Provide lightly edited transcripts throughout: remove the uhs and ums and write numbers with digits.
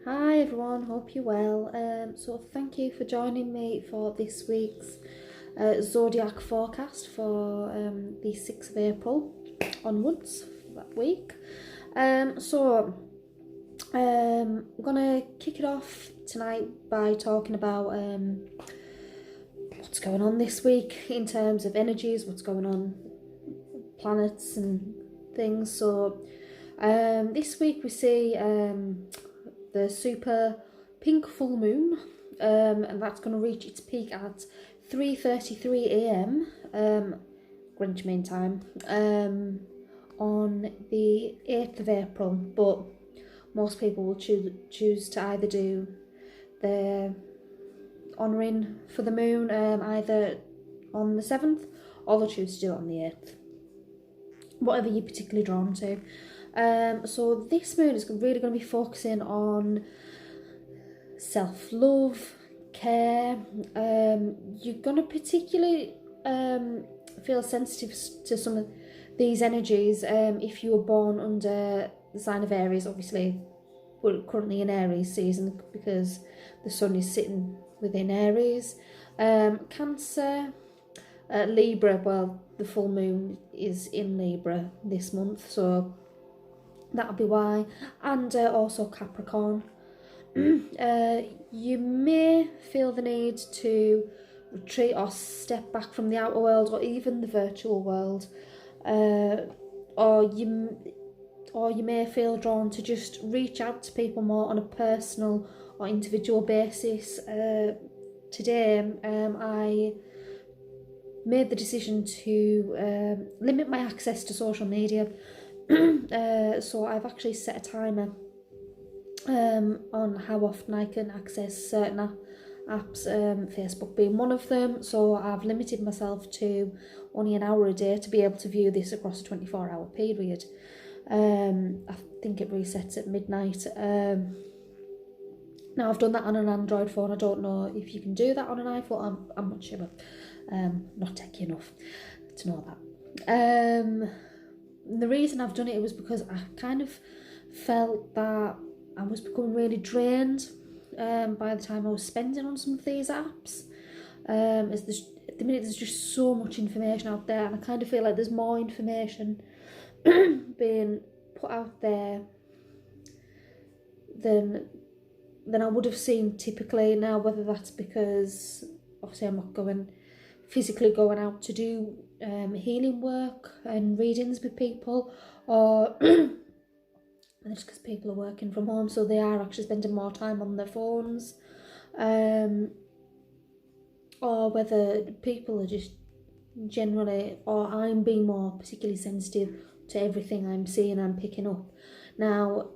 Hi everyone, hope you're well. So thank you for joining me for this week's Zodiac forecast for the 6th of April onwards that week. I'm gonna kick it off tonight by talking about what's going on this week in terms of energies, what's going on, planets and things. This week we see the super pink full moon, and that's going to reach its peak at 3:33 a.m. Greenwich Mean Time on the 8th of April. But most people will choose to either do the honouring for the moon either on the 7th, or they'll choose to do it on the 8th. Whatever you're particularly drawn to. So this moon is really going to be focusing on self-love, care. You're going to particularly feel sensitive to some of these energies if you were born under the sign of Aries. Obviously, we're currently in Aries season because the sun is sitting within Aries. Cancer, Libra, well, the full moon is in Libra this month, so that'll be why. And also Capricorn. You may feel the need to retreat or step back from the outer world or even the virtual world, or you may feel drawn to just reach out to people more on a personal or individual basis. Today I made the decision to limit my access to social media. So I've actually set a timer on how often I can access certain apps, Facebook being one of them. So I've limited myself to only an hour a day to be able to view this across a 24-hour period. I think it resets at midnight. Now I've done that on an Android phone. I don't know if you can do that on an iPhone. I'm not sure. Not techy enough to know that. The reason I've done it was because I kind of felt that I was becoming really drained by the time I was spending on some of these apps. At the minute there's just so much information out there, and I kind of feel like there's more information being put out there than I would have seen typically. Now, whether that's because obviously I'm not physically going out to do healing work and readings with people, or just because people are working from home, so they are actually spending more time on their phones, or whether people are just generally, or I'm being more particularly sensitive to everything I'm seeing and picking up. Now,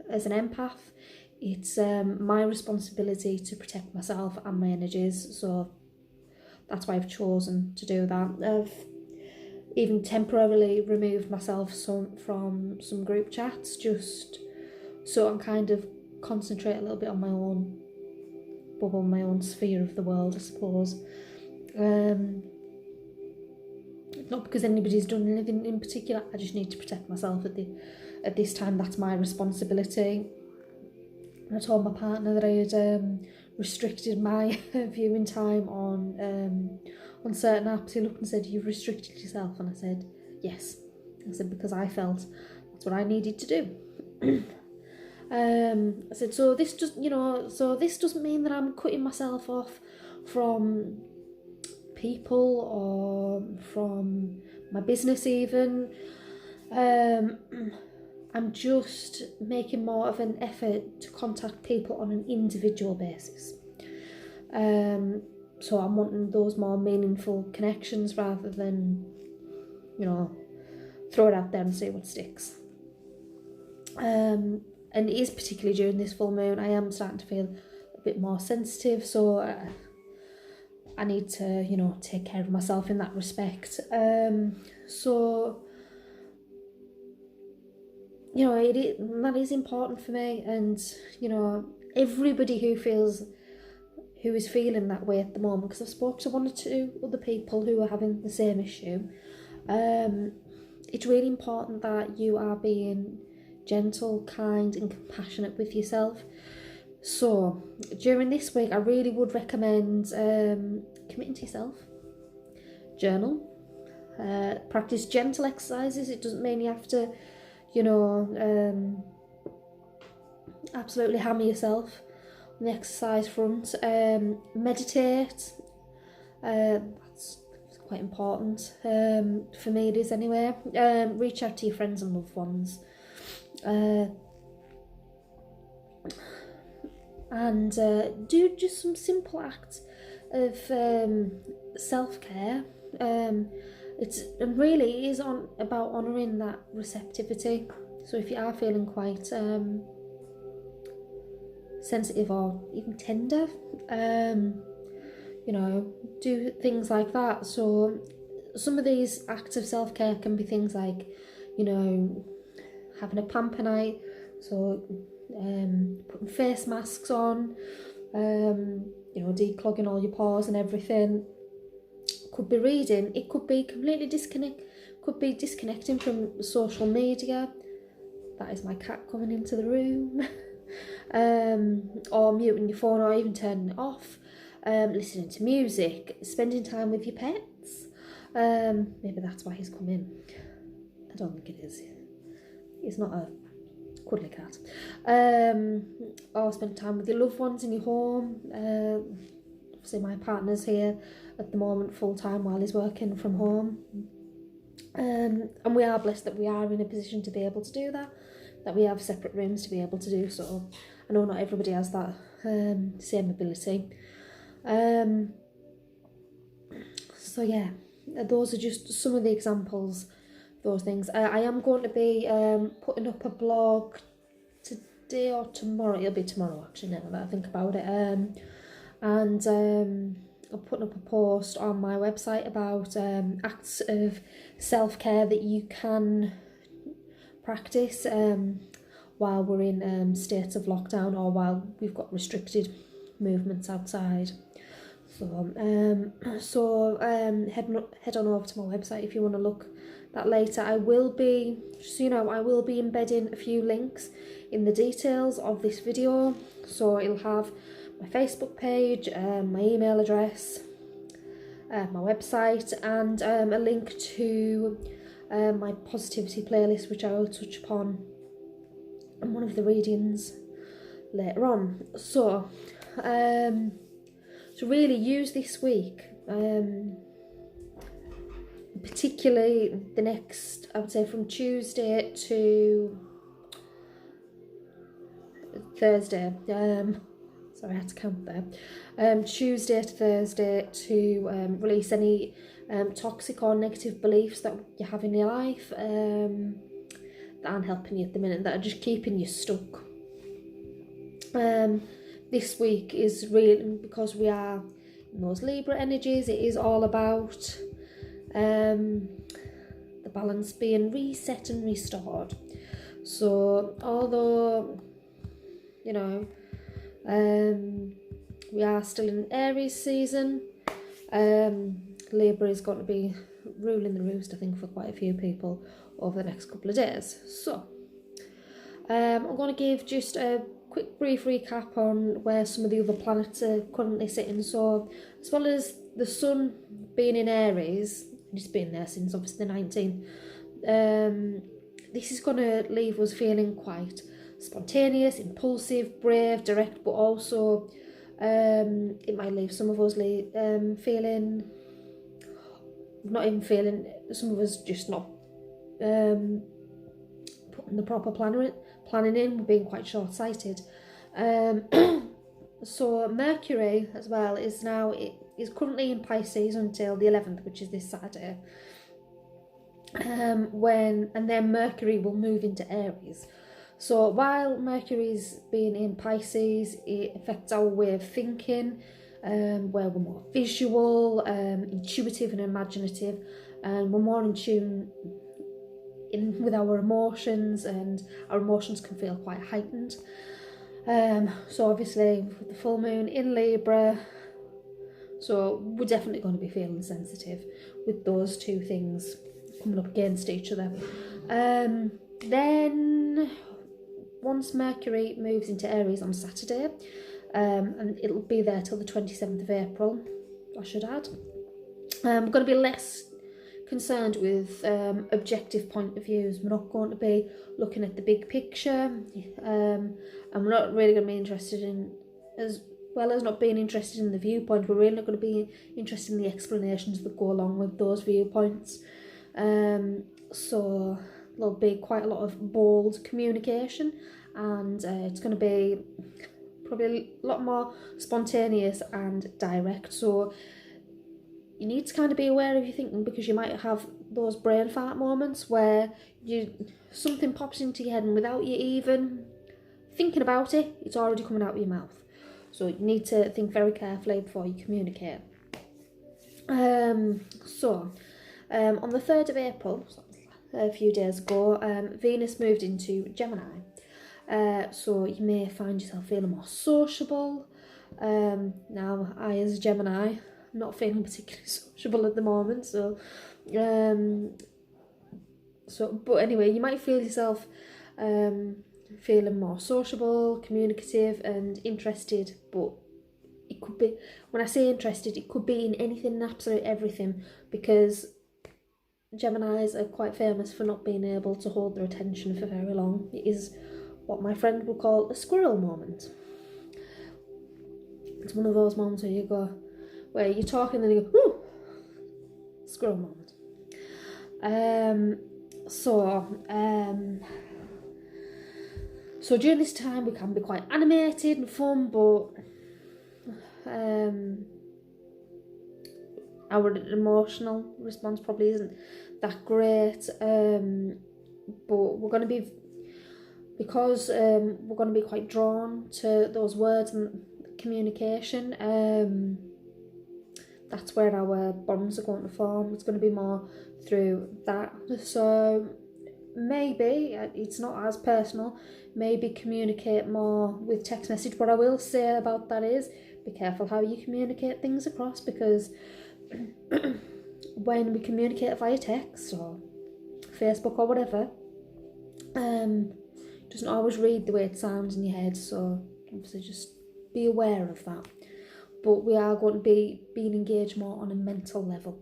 as an empath, it's my responsibility to protect myself and my energies, so that's why I've chosen to do that. I've even temporarily removed myself from some group chats, just so I can kind of concentrate a little bit on my own bubble, my own sphere of the world, I suppose. Not because anybody's done anything in particular, I just need to protect myself at this time. That's my responsibility. I told my partner that I had restricted my viewing time on certain apps. He looked and said, "You've restricted yourself," and I said, "Yes." I said, because I felt that's what I needed to do. I said, so this doesn't mean that I'm cutting myself off from people or from my business even. I'm just making more of an effort to contact people on an individual basis. So I'm wanting those more meaningful connections rather than, throw it out there and see what sticks. And it is particularly during this full moon, I am starting to feel a bit more sensitive, so I need to, take care of myself in that respect. That is important for me, and everybody who is feeling that way at the moment, because I've spoke to one or two other people who are having the same issue. It's really important that you are being gentle, kind and compassionate with yourself. So during this week, I really would recommend committing to yourself. Journal, practice gentle exercises. It doesn't mean you have to, you know, absolutely hammer yourself on the exercise front. Meditate, that's quite important. For me it is anyway. Reach out to your friends and loved ones. And do just some simple acts of self-care. It really is about honouring that receptivity. So if you are feeling quite sensitive or even tender, you know, do things like that. So some of these acts of self-care can be things like, you know, having a pamper night, so putting face masks on, you know, declogging all your pores and everything. Could be reading, it could be completely disconnecting from social media. That is my cat coming into the room. Or muting your phone or even turning it off. Listening to music, spending time with your pets. Maybe that's why he's come in. I don't think it is. He's not a cuddly cat. Or spend time with your loved ones in your home. Obviously my partner's here at the moment full time while he's working from home. And we are blessed that we are in a position to be able to do that we have separate rooms to be able to do so. I know not everybody has that same ability. So yeah, those are just some of the examples of those things. I am going to be putting up a blog today or tomorrow. It'll be tomorrow actually, now that I think about it. And I'm putting up a post on my website about acts of self-care that you can practice while we're in states of lockdown or while we've got restricted movements outside. So head on over to my website if you want to look that later. I will be, just so you know, I will be embedding a few links in the details of this video. So it'll have my Facebook page, my email address, my website, and a link to my positivity playlist, which I will touch upon in one of the readings later on. So to really use this week, particularly the next, I would say from Tuesday to Thursday, sorry, I had to count there, Tuesday to Thursday, to release any toxic or negative beliefs that you have in your life that aren't helping you at the minute, that are just keeping you stuck. This week is really, because we are in those Libra energies, it is all about the balance being reset and restored. So although, you know, we are still in Aries season, Libra is going to be ruling the roost, I think, for quite a few people over the next couple of days. So I'm going to give just a quick brief recap on where some of the other planets are currently sitting. So as well as the Sun being in Aries, it's been there since obviously the 19th, this is going to leave us feeling quite spontaneous, impulsive, brave, direct, but also it might leave some of us feeling, not even feeling, some of us just not putting the proper planning in, we're being quite short-sighted. So Mercury as well is now, it is currently in Pisces until the 11th, which is this Saturday. And then Mercury will move into Aries. So while Mercury's being in Pisces, it affects our way of thinking, where we're more visual, intuitive and imaginative, and we're more in tune with our emotions, and our emotions can feel quite heightened. So obviously with the full moon in Libra, so we're definitely going to be feeling sensitive with those two things coming up against each other. Then once Mercury moves into Aries on Saturday, and it'll be there till the 27th of April, I should add, we're going to be less concerned with objective point of views. We're not going to be looking at the big picture, and we're not really going to be interested in, as well as not being interested in the viewpoint, we're really not going to be interested in the explanations that go along with those viewpoints. So there'll be quite a lot of bold communication, and it's going to be probably a lot more spontaneous and direct. So you need to kind of be aware of your thinking, because you might have those brain fart moments where something pops into your head, and without you even thinking about it, it's already coming out of your mouth. So you need to think very carefully before you communicate. On the 3rd of April, so a few days ago, Venus moved into Gemini. So you may find yourself feeling more sociable. Now, I as a Gemini, I'm not feeling particularly sociable at the moment, but anyway, you might feel yourself feeling more sociable, communicative and interested, but it could be, when I say interested, it could be in anything and absolutely everything, because Geminis are quite famous for not being able to hold their attention for very long. It is what my friend would call a squirrel moment. It's one of those moments where you're talking and you go, ooh, squirrel moment. So during this time we can be quite animated and fun, but our emotional response probably isn't that great. But we're going to be, because we're going to be quite drawn to those words and communication. That's where our bonds are going to form. It's going to be more through that. So maybe, it's not as personal, maybe communicate more with text message. What I will say about that is, be careful how you communicate things across, because when we communicate via text or Facebook or whatever, it doesn't always read the way it sounds in your head, so obviously just be aware of that. But we are going to be being engaged more on a mental level.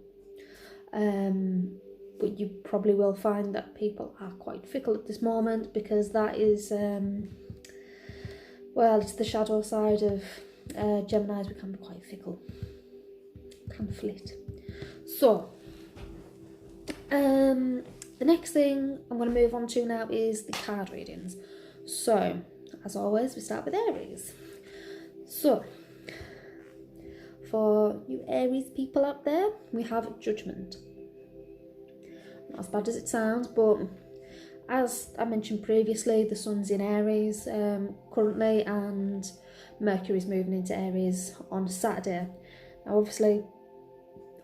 But you probably will find that people are quite fickle at this moment, because that is, it's the shadow side of Geminis. We can be quite fickle, can flit. So, the next thing I'm going to move on to now is the card readings. So, as always, we start with Aries. So, for you Aries people out there, we have Judgment. Not as bad as it sounds, but as I mentioned previously, the sun's in Aries currently, and Mercury's moving into Aries on Saturday. Now obviously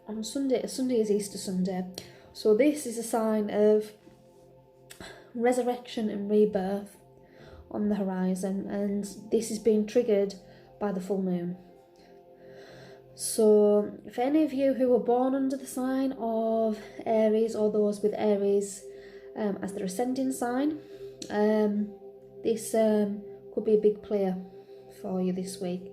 on Sunday is Easter Sunday, so this is a sign of resurrection and rebirth on the horizon, and this is being triggered by the full moon. So for any of you who were born under the sign of Aries, or those with Aries as their ascending sign, this could be a big player for you this week.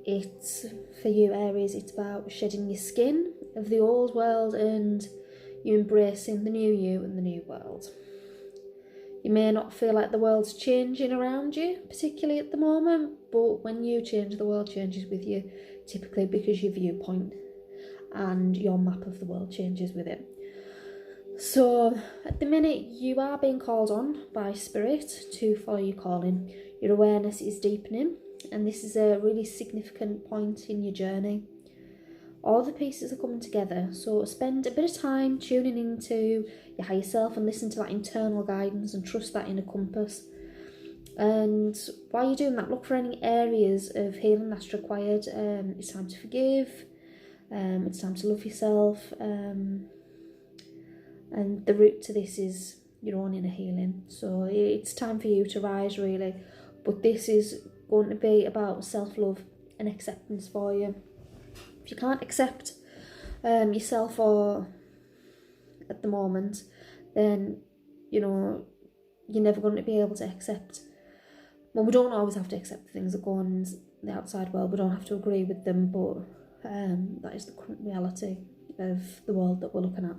It's, for you Aries, it's about shedding your skin of the old world and you embracing the new you and the new world. You may not feel like the world's changing around you, particularly at the moment, but when you change, the world changes with you, typically because your viewpoint and your map of the world changes with it. So at the minute, you are being called on by Spirit to follow your calling. Your awareness is deepening, and this is a really significant point in your journey. All the pieces are coming together, so spend a bit of time tuning into your higher self and listen to that internal guidance and trust that inner compass. And while you're doing that, look for any areas of healing that's required. It's time to forgive, it's time to love yourself, and the route to this is your own inner healing. So it's time for you to rise, really, but this is going to be about self-love and acceptance for you. If you can't accept yourself or at the moment, then you're never going to be able to accept. Well, we don't always have to accept the things that go on in the outside world. We don't have to agree with them, but that is the current reality of the world that we're looking at.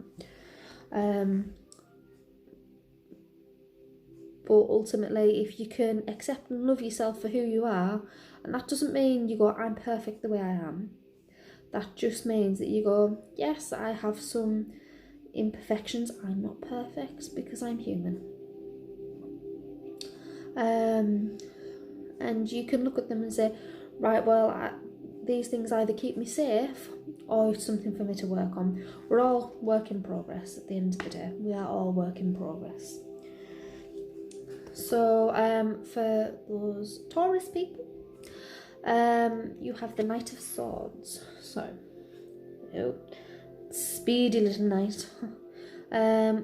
But ultimately, if you can accept and love yourself for who you are, and that doesn't mean you go, I'm perfect the way I am. That just means that you go, yes, I have some imperfections. I'm not perfect because I'm human. And you can look at them and say, right, well, these things either keep me safe or it's something for me to work on. We're all work in progress at the end of the day. We are all work in progress. So for those Taurus people, you have the Knight of Swords. So, speedy little knight.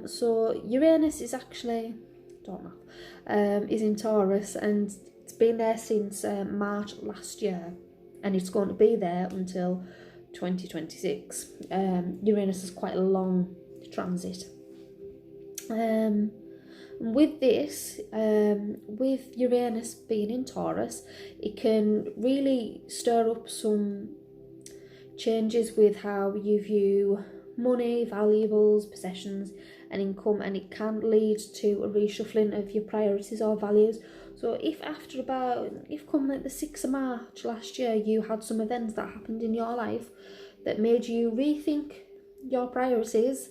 So Uranus is actually, is in Taurus, and it's been there since March last year, and it's going to be there until 2026. Uranus is quite a long transit. With this, with Uranus being in Taurus, it can really stir up some changes with how you view money, valuables, possessions and income, and it can lead to a reshuffling of your priorities or values. So if come like the 6th of March last year, you had some events that happened in your life that made you rethink your priorities,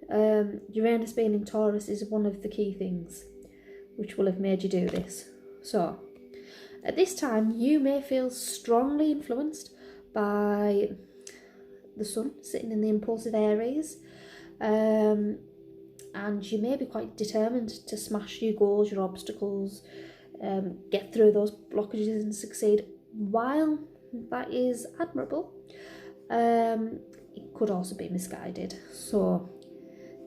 Uranus being in Taurus is one of the key things which will have made you do this. So at this time, you may feel strongly influenced by the sun sitting in the impulsive Aries, and you may be quite determined to smash your goals, your obstacles, get through those blockages and succeed. While that is admirable, it could also be misguided. So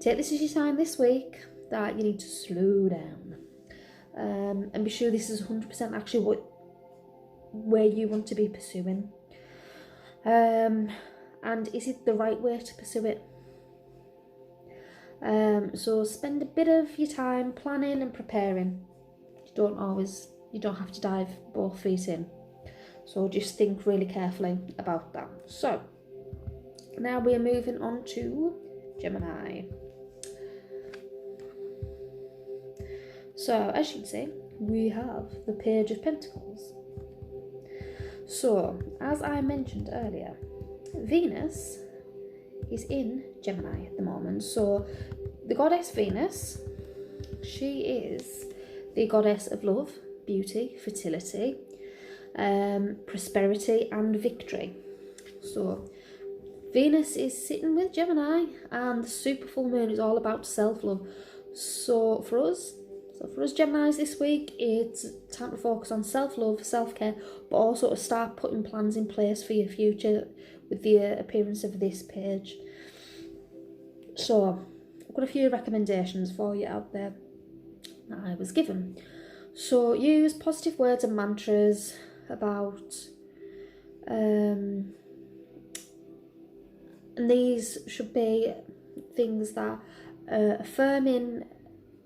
take this as your sign this week that you need to slow down, and be sure this is 100% actually where you want to be pursuing. And is it the right way to pursue it? So spend a bit of your time planning and preparing. You don't have to dive both feet in. So just think really carefully about that. So now we are moving on to Gemini. So as you can see, we have the Page of Pentacles. So as I mentioned earlier, Venus is in Gemini at the moment. So the goddess Venus, she is the goddess of love, beauty, fertility, prosperity and victory. So Venus is sitting with Gemini, and the super full moon is all about self-love. So for us Geminis this week, it's time to focus on self-love, self-care, but also to start putting plans in place for your future with the appearance of this page. So I've got a few recommendations for you out there that I was given. So use positive words and mantras about, and these should be things that are affirming,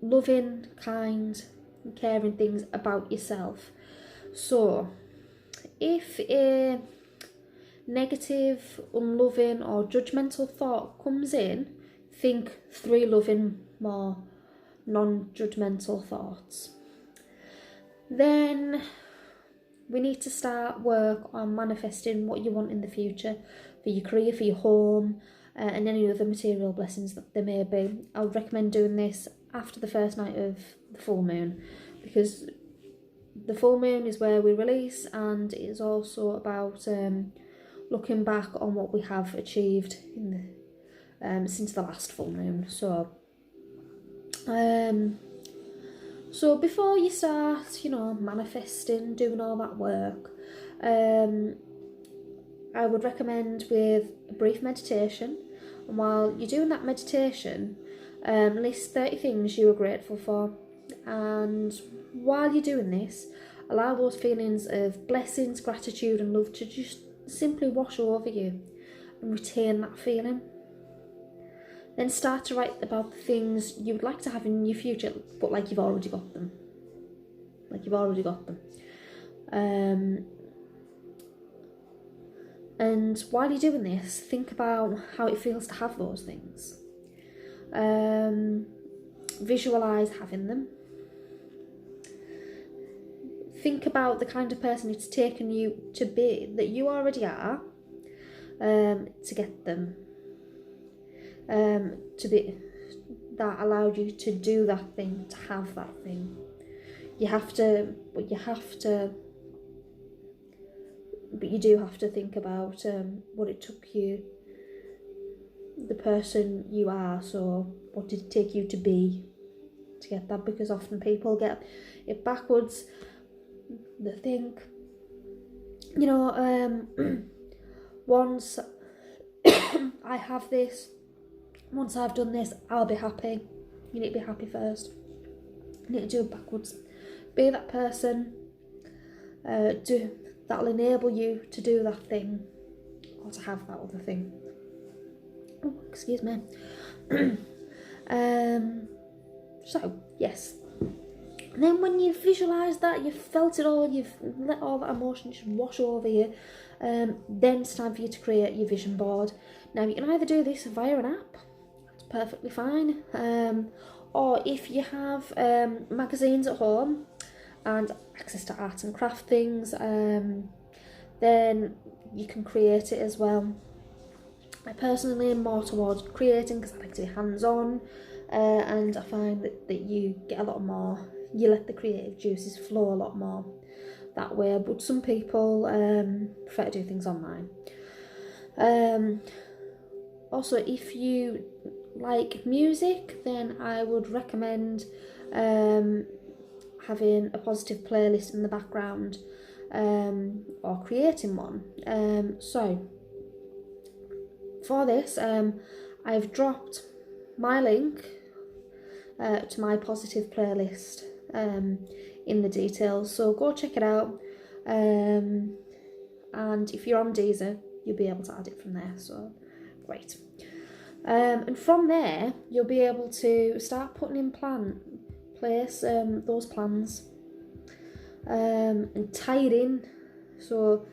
loving, kind, and caring things about yourself. So if a negative, unloving or judgmental thought comes in, think 3 loving, more non-judgmental thoughts. Then we need to start work on manifesting what you want in the future for your career, for your home, and any other material blessings that there may be. I would recommend doing this after the first night of the full moon, because the full moon is where we release, and it is also about looking back on what we have achieved in the, since the last full moon. So before you start, manifesting, doing all that work, I would recommend with a brief meditation. And while you're doing that meditation, list 30 things you are grateful for. And while you're doing this, allow those feelings of blessings, gratitude and love to just simply wash over you and retain that feeling. Then start to write about the things you would like to have in your future, but like you've already got them. And while you're doing this, think about how it feels to have those things. Visualise having them. Think about the kind of person it's taken you to be, that you already are, to get them. To be, that allowed you to do that thing, to have that thing. But you do have to think about what it took you, the person you are. So what did it take you to be to get that? Because often people get it backwards. They think, once I have this, once I've done this, I'll be happy. You need to be happy first. You need to do it backwards. Be that person. That'll enable you to do that thing, or to have that other thing. Oh, excuse me. So yes. And then when you've visualised that, you've felt it all, you've let all that emotion just wash over you, then it's time for you to create your vision board. Now you can either do this via an app, that's perfectly fine, or if you have magazines at home and access to art and craft things, then you can create it as well. I personally am more towards creating because I like to be hands-on, and I find that you get a lot more, you let the creative juices flow a lot more that way, but some people prefer to do things online. Also, if you like music, then I would recommend having a positive playlist in the background, or creating one. So for this, I've dropped my link to my positive playlist in the details, so go check it out, and if you're on Deezer, you'll be able to add it from there, so great. And from there, you'll be able to start putting in place those plans, and tie it in. So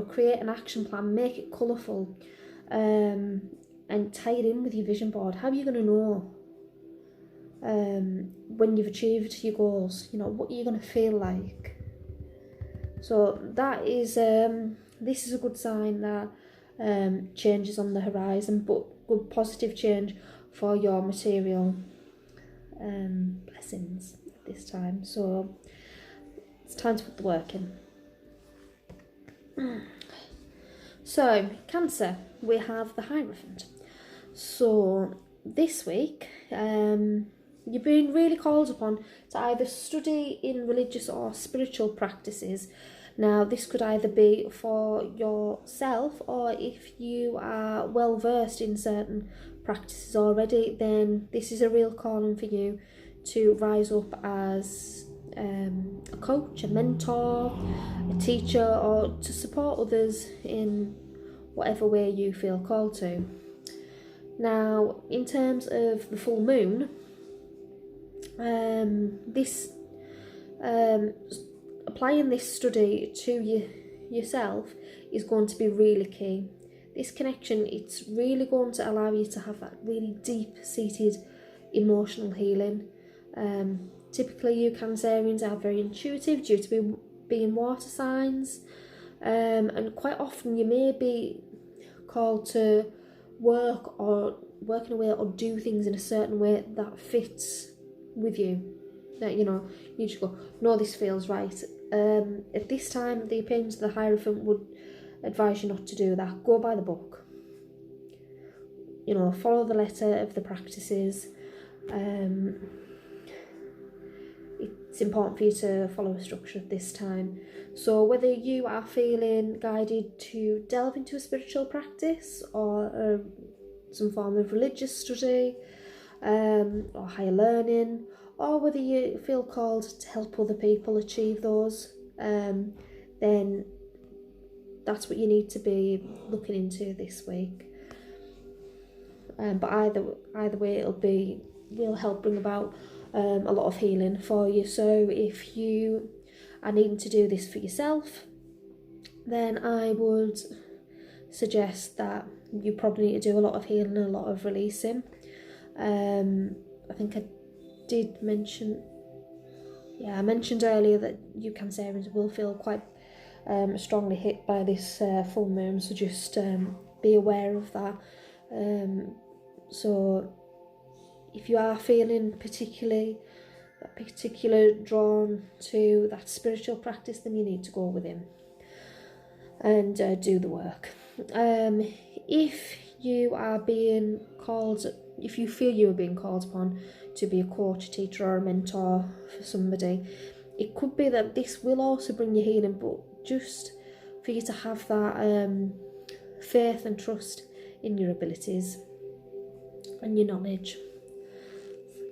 create an action plan, make it colourful, and tie it in with your vision board. How are you going to know when you've achieved your goals? What are you going to feel like? So that is this is a good sign that change is on the horizon, but good positive change for your material blessings at this time. So it's time to put the work in. So Cancer, we have the Hierophant. So this week, you've been really called upon to either study in religious or spiritual practices. Now, this could either be for yourself, or if you are well versed in certain practices already, then this is a real calling for you to rise up as a coach, a mentor, a teacher, or to support others in whatever way you feel called to. Now, in terms of the full moon, applying this study to yourself is going to be really key. This connection, it's really going to allow you to have that really deep-seated emotional healing. Typically, you Cancerians are very intuitive due to being water signs, and quite often you may be called to work in a way or do things in a certain way that fits with you. That you just go, no, this feels right. At this time, the opinions of the Hierophant would advise you not to do that. Go by the book. Follow the letter of the practices. It's important for you to follow a structure at this time. So whether you are feeling guided to delve into a spiritual practice or some form of religious study, or higher learning, or whether you feel called to help other people achieve those, then that's what you need to be looking into this week. But either way, will help bring about a lot of healing for you. So if you are needing to do this for yourself, then I would suggest that you probably need to do a lot of healing and a lot of releasing. I think I did mention, I mentioned earlier that you Cancerians will feel quite strongly hit by this full moon, so just be aware of that. So if you are feeling particular drawn to that spiritual practice, then you need to go within and do the work. If you are being called, if you feel you are being called upon to be a coach, a teacher, or a mentor for somebody, it could be that this will also bring you healing, but just for you to have that faith and trust in your abilities and your knowledge.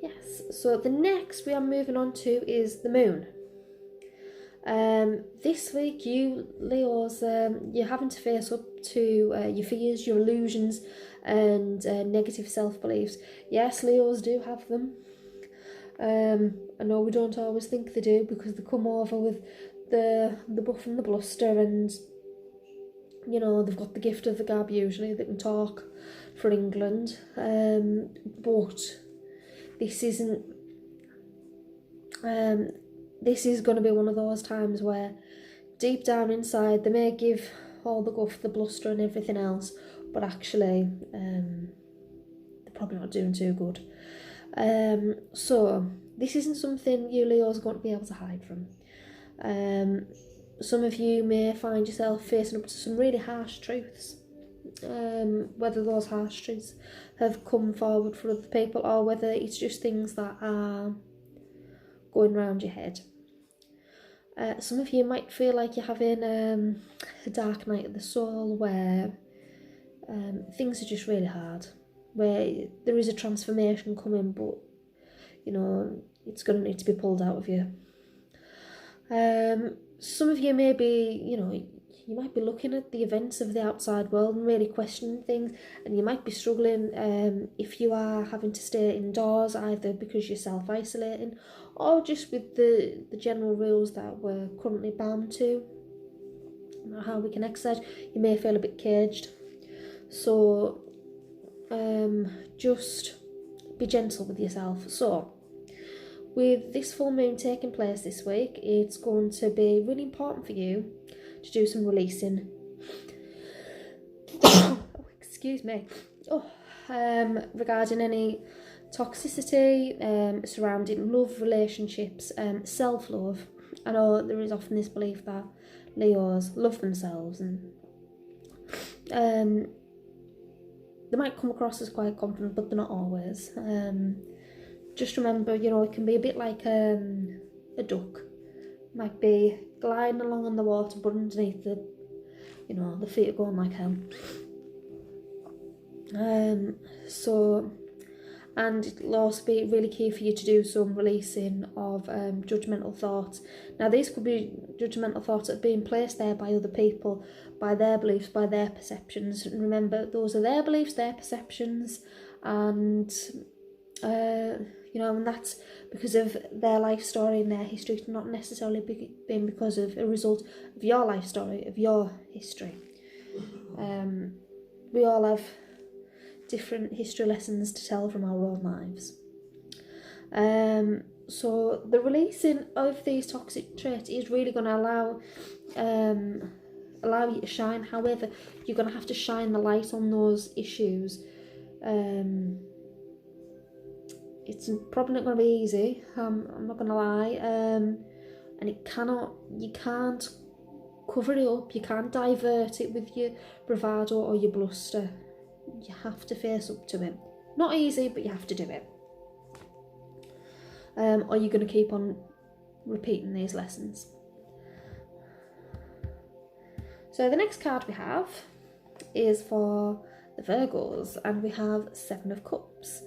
Yes, so the next we are moving on to is the moon. This week, you Leos, you're having to face up to your fears, your illusions, and negative self-beliefs. Yes, Leos do have them. I know we don't always think they do, because they come over with the buff and the bluster, and you know, they've got the gift of the gab usually, they can talk for England. But this isn't. This is going to be one of those times where deep down inside they may give all the guff, the bluster and everything else, but actually they're probably not doing too good. So this isn't something you Leos are going to be able to hide from. Some of you may find yourself facing up to some really harsh truths, whether those harsh truths have come forward for other people, or whether it's just things that are going round your head. Some of you might feel like you're having a dark night of the soul, where things are just really hard, where there is a transformation coming, but you know, it's going to need to be pulled out of you. Some of you may be, you might be looking at the events of the outside world and really questioning things, and you might be struggling if you are having to stay indoors, either because you're self-isolating or just with the general rules that we're currently bound to, how we can exercise. You may feel a bit caged. So just be gentle with yourself. So with this full moon taking place this week, it's going to be really important for you to do some releasing. Excuse me. Regarding any toxicity surrounding love, relationships, self-love. I know there is often this belief that Leos love themselves, and they might come across as quite confident, but they're not always. Just remember, it can be a bit like a duck. Might be gliding along on the water, but underneath the feet are going like hell. And it'll also be really key for you to do some releasing of judgmental thoughts. Now, these could be judgmental thoughts that are being placed there by other people, by their beliefs, by their perceptions. And remember, those are their beliefs, their perceptions, and and that's because of their life story and their history, not necessarily being because of a result of your life story, of your history. We all have different history lessons to tell from our own lives. So the releasing of these toxic traits is really going to allow you to shine. However, you're going to have to shine the light on those issues. It's probably not going to be easy, I'm not going to lie, and you can't cover it up, you can't divert it with your bravado or your bluster. You have to face up to it. Not easy, but you have to do it. Or you're going to keep on repeating these lessons. So the next card we have is for the Virgos, and we have 7 of Cups.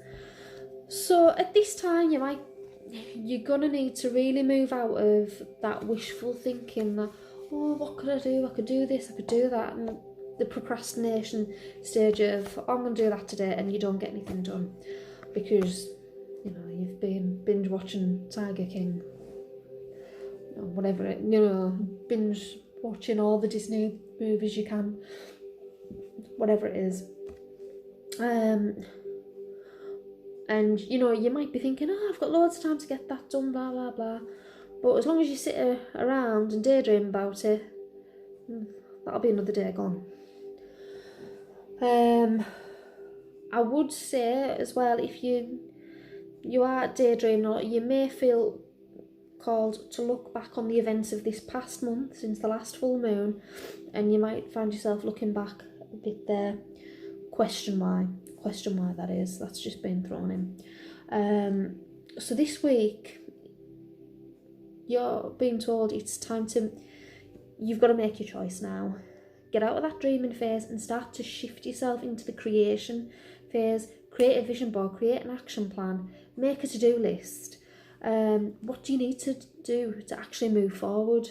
So at this time, you're going to need to really move out of that wishful thinking that, oh, what could I do? I could do this, I could do that. And the procrastination stage of, oh, I'm going to do that today, and you don't get anything done because, you know, you've been binge watching Tiger King, or whatever it, you know, binge watching all the Disney movies you can, whatever it is. And, you know, you might be thinking, oh, I've got loads of time to get that done, blah, blah, blah. But as long as you sit around and daydream about it, that'll be another day gone. I would say as well, if you are daydreaming, or you may feel called to look back on the events of this past month since the last full moon, and you might find yourself looking back a bit there. Question why that is. That's just been thrown in. So this week, you're being told it's time to, you've got to make your choice now. Get out of that dreaming phase and start to shift yourself into the creation phase. Create a vision board, create an action plan, make a to-do list. What do you need to do to actually move forward?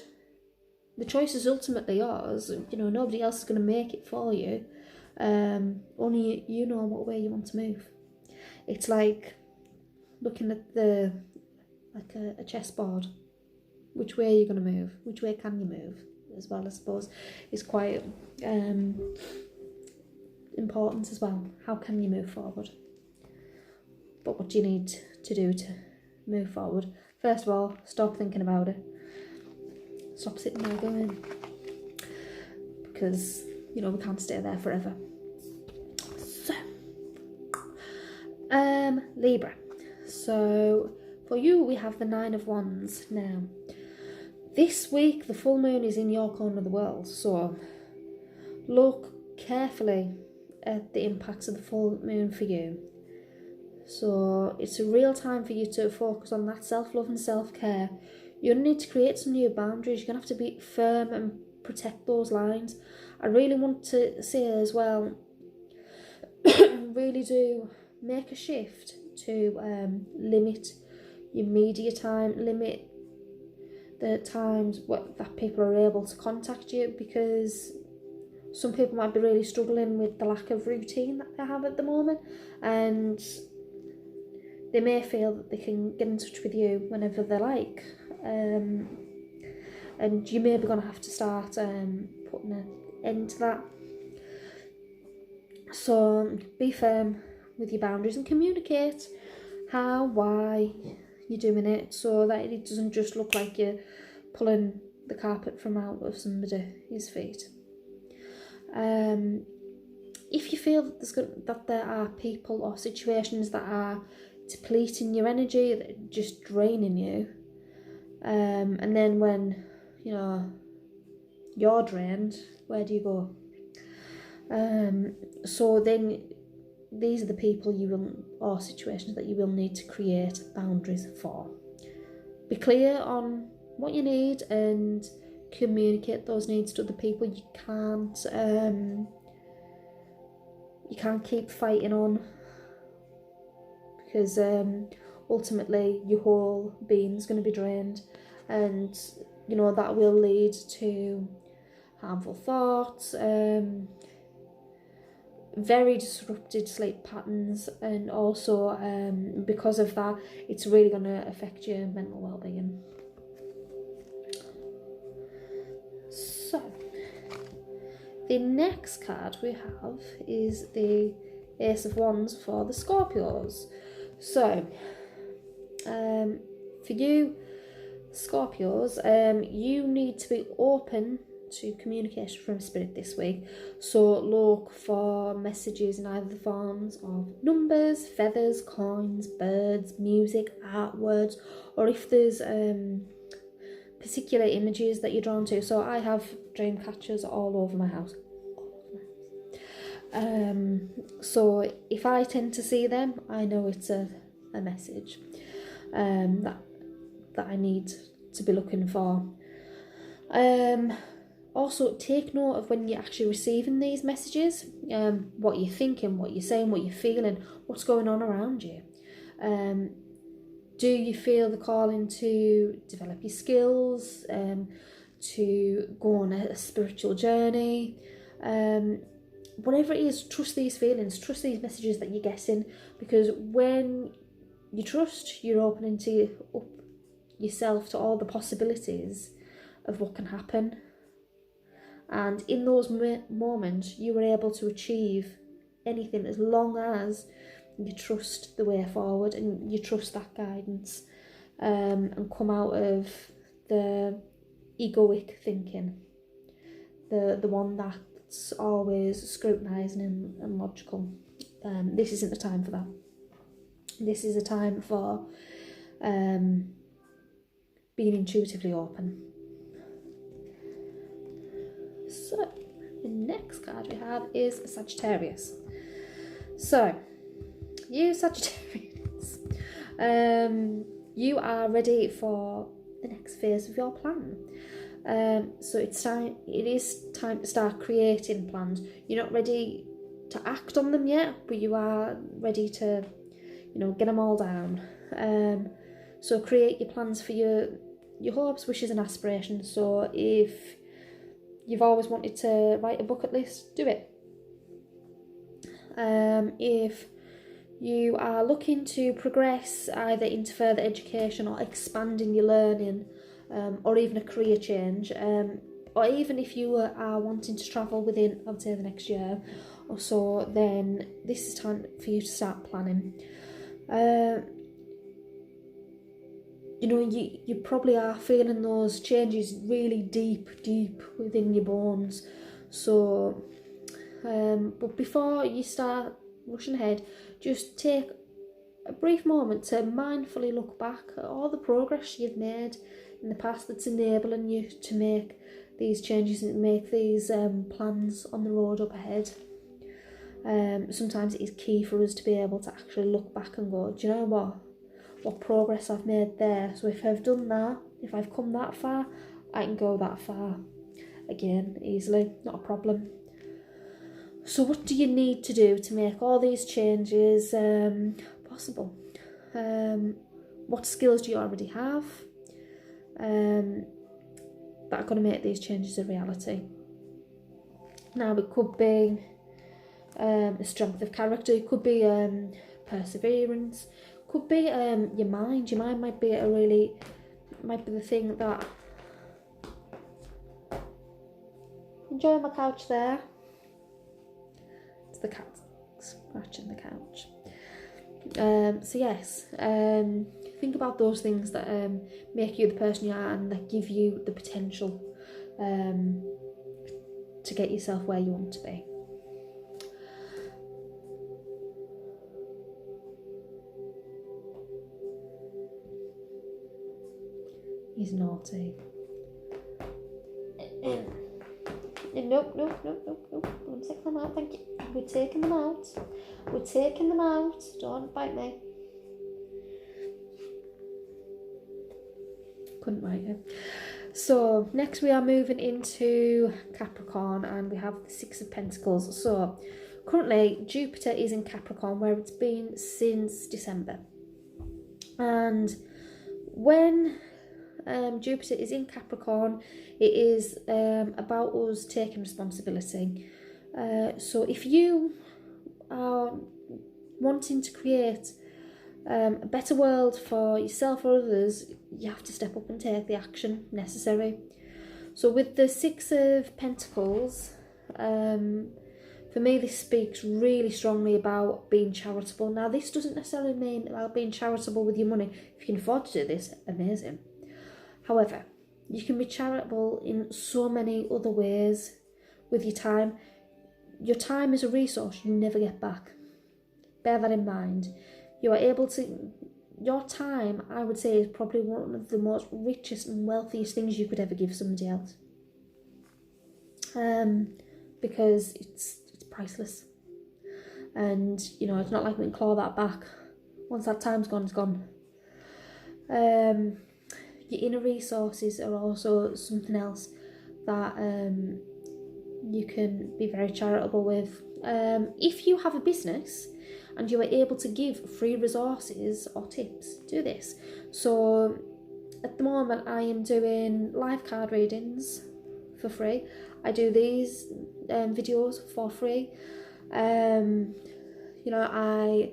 The choice is ultimately yours. You know, nobody else is going to make it for you. Only you know what way you want to move. It's like looking at a chessboard. Which way are you going to move? Which way can you move? As well, I suppose, is quite important as well. How can you move forward? But what do you need to do to move forward? First of all, stop thinking about it. Stop sitting there going, because, you know, we can't stay there forever. So, Libra. So, for you, we have the Nine of Wands now. This week, the full moon is in your corner of the world, so look carefully at the impacts of the full moon for you. So it's a real time for you to focus on that self-love and self-care. You're going to need to create some new boundaries. You're going to have to be firm and protect those lines. I really want to say as well, really do make a shift to limit your media time, limit the times that people are able to contact you, because some people might be really struggling with the lack of routine that they have at the moment, and they may feel that they can get in touch with you whenever they like, and you may be going to have to start putting an end to that. So be firm with your boundaries and communicate how, why you're doing it, so that it doesn't just look like you're pulling the carpet from out of somebody's feet. If you feel that there are people or situations that are depleting your energy, that are just draining you, and then when, you know, you're drained, where do you go? So then these are the people you will, or situations that you will need to create boundaries for. Be clear on what you need and communicate those needs to other people. You can't keep fighting on, because ultimately your whole being is going to be drained, and you know that will lead to harmful thoughts, very disrupted sleep patterns, and also because of that, it's really going to affect your mental well-being. So the next card we have is the Ace of Wands for the Scorpios. So for you Scorpios, you need to be open to communication from spirit this week. So look for messages in either the forms of numbers, feathers, coins, birds, music, art, words, or if there's particular images that you're drawn to. So I have dream catchers all over my house. So if I tend to see them, I know it's a message that I need to be looking for. Also, take note of when you're actually receiving these messages, what you're thinking, what you're saying, what you're feeling, what's going on around you. Do you feel the calling to develop your skills, to go on a spiritual journey? Whatever it is, trust these feelings, trust these messages that you're getting, because when you trust, you're opening up yourself to all the possibilities of what can happen. And in those moments, you were able to achieve anything as long as you trust the way forward and you trust that guidance, and come out of the egoic thinking, the one that's always scrutinising and logical. This isn't the time for that. This is a time for being intuitively open. So, the next card we have is Sagittarius. So, you Sagittarius, you are ready for the next phase of your plan. So it is time to start creating plans. You're not ready to act on them yet, but you are ready to, get them all down. So create your plans for your hopes, wishes and aspirations. So if you've always wanted to write a bucket list, do it. If you are looking to progress either into further education or expanding your learning, or even a career change, or even if you are wanting to travel within, I would say, the next year or so, then this is time for you to start planning. You probably are feeling those changes really deep within your bones. So, but before you start rushing ahead, just take a brief moment to mindfully look back at all the progress you've made in the past that's enabling you to make these changes and make these plans on the road up ahead. Sometimes it is key for us to be able to actually look back and go, do you know what progress I've made there? So if I've done that, if I've come that far, I can go that far again easily, not a problem. So what do you need to do to make all these changes possible? What skills do you already have that are going to make these changes a reality? Now, it could be a strength of character, it could be perseverance, could be your mind. Your mind might be the thing that... Enjoying my couch there. It's the cat scratching the couch. So yes, think about those things that make you the person you are and that give you the potential to get yourself where you want to be. He's naughty. Nope. Don't take them out, thank you. We're taking them out. Don't bite me. Couldn't write it. So next we are moving into Capricorn, and we have the Six of Pentacles. So currently Jupiter is in Capricorn, where it's been since December. And when Jupiter is in Capricorn, it is about us taking responsibility. So if you are wanting to create a better world for yourself or others, you have to step up and take the action necessary. So with the Six of Pentacles, for me this speaks really strongly about being charitable. Now this doesn't necessarily mean about being charitable with your money. If you can afford to do this, amazing. However, you can be charitable in so many other ways with your time. Your time is a resource you never get back. Bear that in mind. You are able to... Your time, I would say, is probably one of the most richest and wealthiest things you could ever give somebody else. Because it's priceless. And, it's not like we can claw that back. Once that time's gone, it's gone. Your inner resources are also something else that you can be very charitable with. If you have a business and you are able to give free resources or tips, do this. So at the moment I am doing live card readings for free. I do these videos for free. You know, I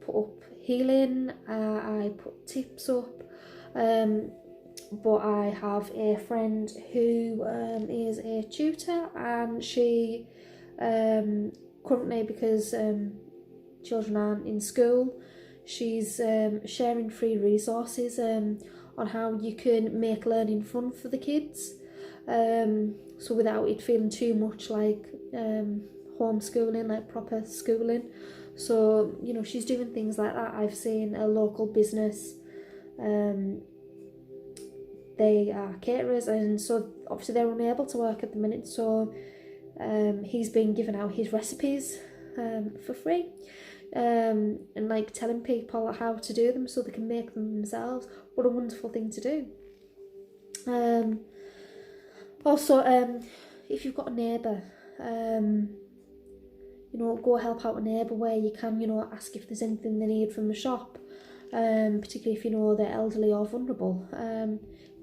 put up healing, I put tips up, but I have a friend who is a tutor, and she currently, because children aren't in school, she's sharing free resources on how you can make learning fun for the kids, so without it feeling too much like homeschooling, like proper schooling. So, you know, she's doing things like that. I've seen a local business, they are caterers, and so obviously they're unable to work at the minute, so he's been giving out his recipes for free, and like telling people how to do them so they can make them themselves. What a wonderful thing to do. Also, if you've got a neighbour, you know, go help out a neighbour where you can, you know, ask if there's anything they need from the shop, particularly if you know they're elderly or vulnerable.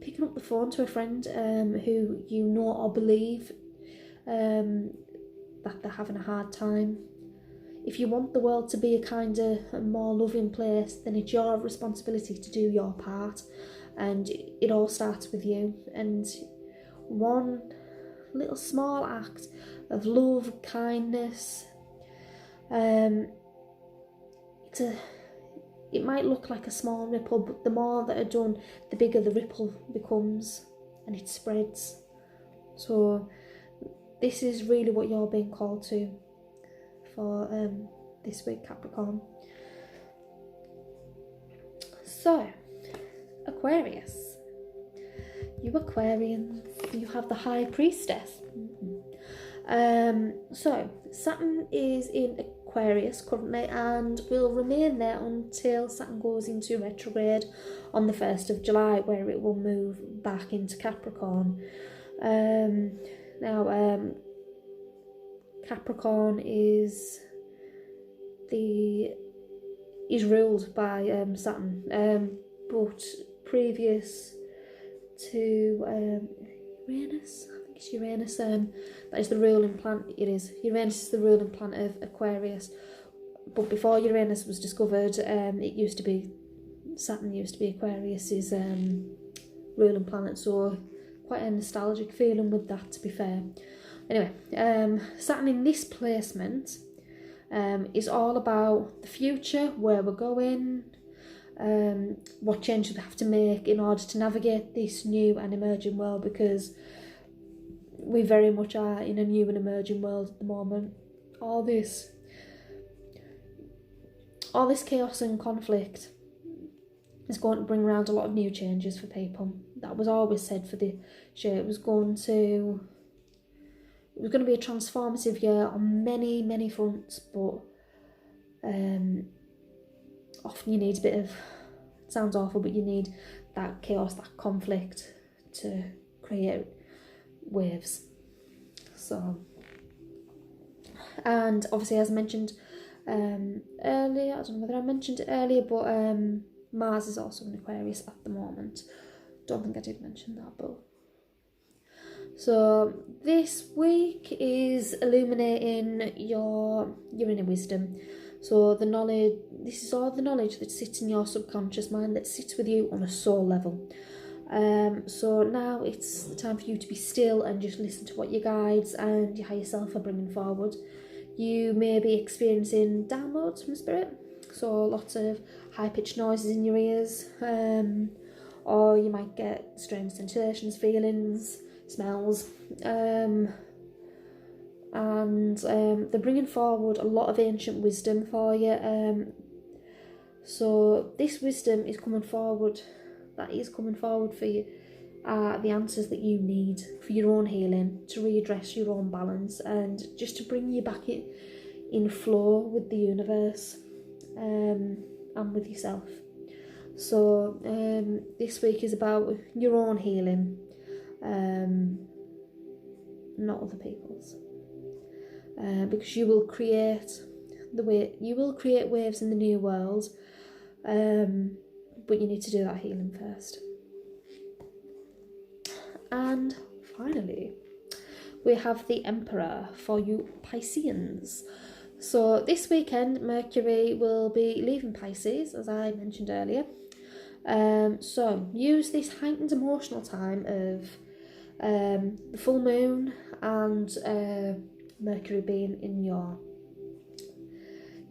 Picking up the phone to a friend who you know or believe that they're having a hard time. If you want the world to be a kinder and more loving place, then it's your responsibility to do your part, and it all starts with you. And one little small act of love, kindness, it might look like a small ripple, but the more that are done, the bigger the ripple becomes, and it spreads. So this is really what you're being called to for this week, Capricorn. So, Aquarius. You Aquarians, you have the High Priestess. So, Saturn is in Aquarius currently and will remain there until Saturn goes into retrograde on the 1st of July, where it will move back into Capricorn. Now, Capricorn is ruled by Saturn, but previous to Uranus, I think it's Uranus, that is the ruling planet. It is. Uranus is the ruling planet of Aquarius, but before Uranus was discovered, Saturn used to be Aquarius's ruling planet, so quite a nostalgic feeling with that, to be fair. Anyway, Saturn in this placement is all about the future, where we're going, what changes we have to make in order to navigate this new and emerging world, because we very much are in a new and emerging world at the moment. All this chaos and conflict is going to bring around a lot of new changes for people. That was always said for the year. It was going to be a transformative year on many, many fronts, but often you need a bit of, it sounds awful, but you need that chaos, that conflict to create waves. So, and obviously, as I mentioned earlier, I don't know whether I mentioned it earlier, but Mars is also in Aquarius at the moment. Don't think I did mention that, but so this week is illuminating your inner wisdom. So this is all the knowledge that sits in your subconscious mind, that sits with you on a soul level. So now it's the time for you to be still and just listen to what your guides and your higher self are bringing forward. You may be experiencing downloads from spirit, so lots of high-pitched noises in your ears, or you might get strange sensations, feelings, smells, and they're bringing forward a lot of ancient wisdom for you. So this wisdom is coming forward, for you, the answers that you need for your own healing, to readdress your own balance, and just to bring you back in flow with the universe, and with yourself. So this week is about your own healing, not other people's, because you will create waves in the new world, but you need to do that healing first. And finally, we have the Emperor for you Pisceans. So this weekend, Mercury will be leaving Pisces, as I mentioned earlier. So use this heightened emotional time of the full moon and Mercury being in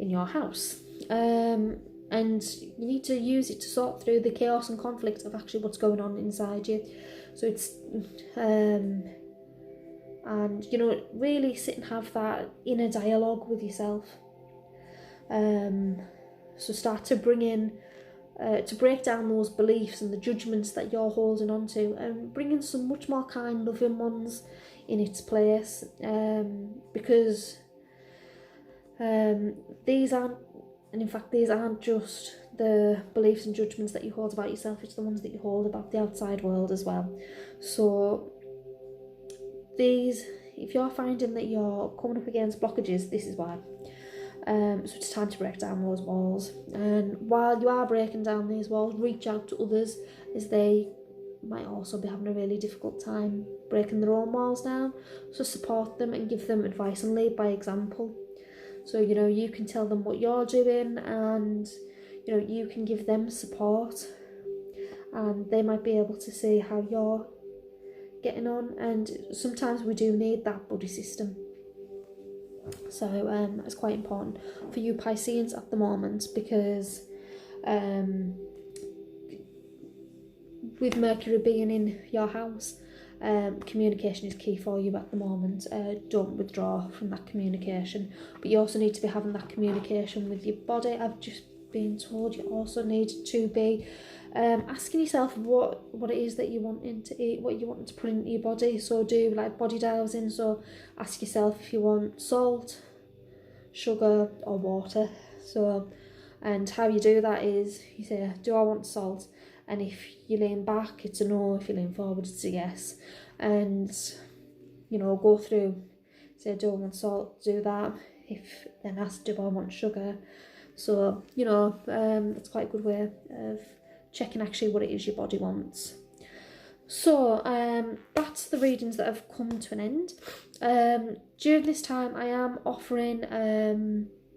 your house. And you need to use it to sort through the chaos and conflict of actually what's going on inside you. So it's and you know, really sit and have that inner dialogue with yourself. So start to bring in to break down those beliefs and the judgments that you're holding on to, and bring in some much more kind, loving ones in its place, because these aren't just the beliefs and judgments that you hold about yourself, it's the ones that you hold about the outside world as well. So if you're finding that you're coming up against blockages, this is why. So it's time to break down those walls, and while you are breaking down these walls, reach out to others, as they might also be having a really difficult time breaking their own walls down. So support them and give them advice and lead by example. So you know, you can tell them what you're doing, and you know, you can give them support, and they might be able to see how you're getting on. And sometimes we do need that buddy system. So it's quite important for you Pisceans at the moment, because with Mercury being in your house, communication is key for you at the moment. Don't withdraw from that communication, but you also need to be having that communication with your body. I've just been told you also need to be asking yourself what it is that you want to eat, what you want to put into your body. So do like body dowsing. So ask yourself if you want salt, sugar or water. So, and how you do that is you say, do I want salt? And if you lean back, it's a no. If you lean forward, it's a yes. And you know, go through, say, do I want salt? Do that. If then ask, do I want sugar? So you know, it's quite a good way of checking actually what it is your body wants. So that's the readings that have come to an end. During this time, I am offering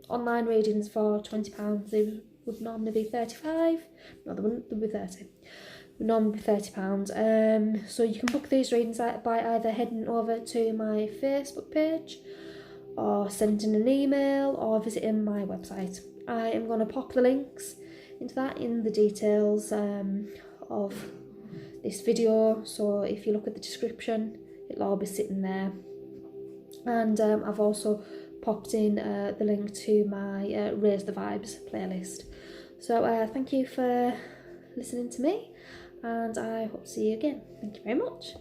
online readings for £20. They would normally be £35. No, they wouldn't. They'd be £30. They would normally be £30. So you can book these readings by either heading over to my Facebook page, or sending an email, or visiting my website. I am going to pop the links into that in the details of this video. So if you look at the description, it'll all be sitting there. And I've also popped in the link to my Raise the Vibes playlist. So thank you for listening to me, and I hope to see you again. Thank you very much.